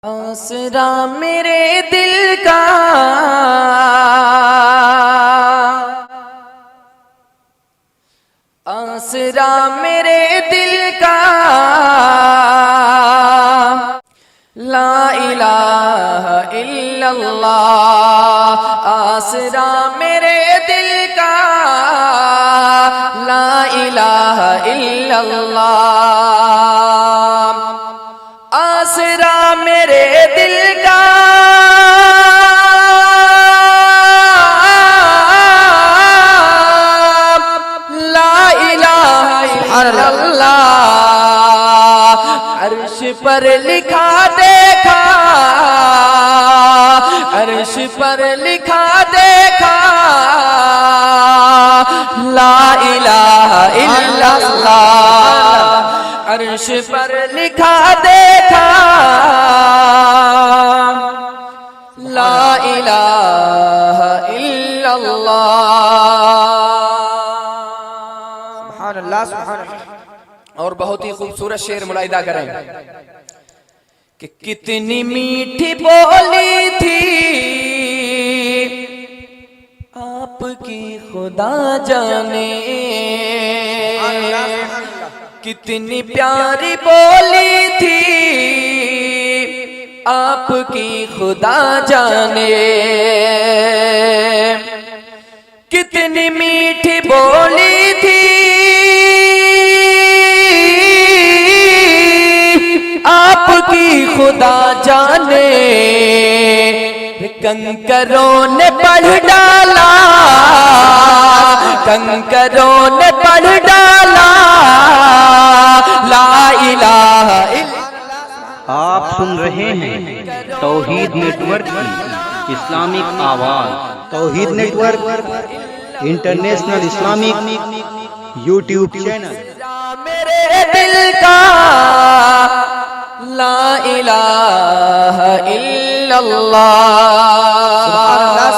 آسرا میرے دل کا آسرا میرے دل کا لا الہ الا اللہ آسرا میرے دل کا لا الہ الا اللہ آسرا میرے دل کا لا الہ الا اللہ عرش پر لکھا دیکھا عرش پر لکھا دیکھا لا الہ الا اللہ عرش پر لکھا دیکھا لا الہ الا اللہ سبحان اللہ سبحان اللہ۔ اور بہت ہی خوبصورت شعر ملاحظہ کریں کہ کتنی میٹھی بولی تھی آپ کی خدا جانے کتنی پیاری بولی تھی آپ کی خدا جانے کتنی میٹھی بولی تھی آپ کی خدا جانے کنکروں نے پڑھ ڈالا کنکروں نے پڑھ ڈالا لا الہ الا آپ سن رہے ہیں توحید نیٹ ورک کی اسلامک آواز۔ Tauheed network international Islamic YouTube channel. میرے دل کا لا الہ الا اللہ سبحان اللہ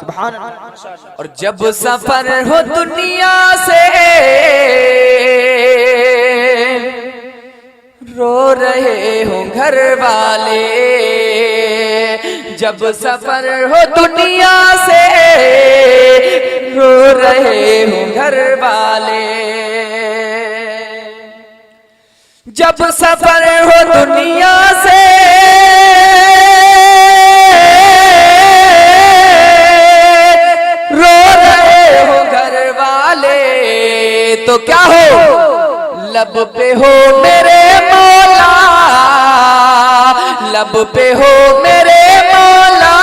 سبحان اللہ۔ اور جب سفر ہو دنیا سے رو رہے ہوں گھر والے جب سفر ہو دنیا سے رو رہے ہوں گھر والے جب سفر ہو دنیا سے رو رہے ہو گھر والے تو کیا ہو لب پہ ہو میرے مولا لب پہ ہو میرے مولا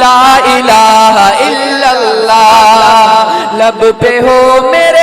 لا الہ الا اللہ لب پہ ہو میرے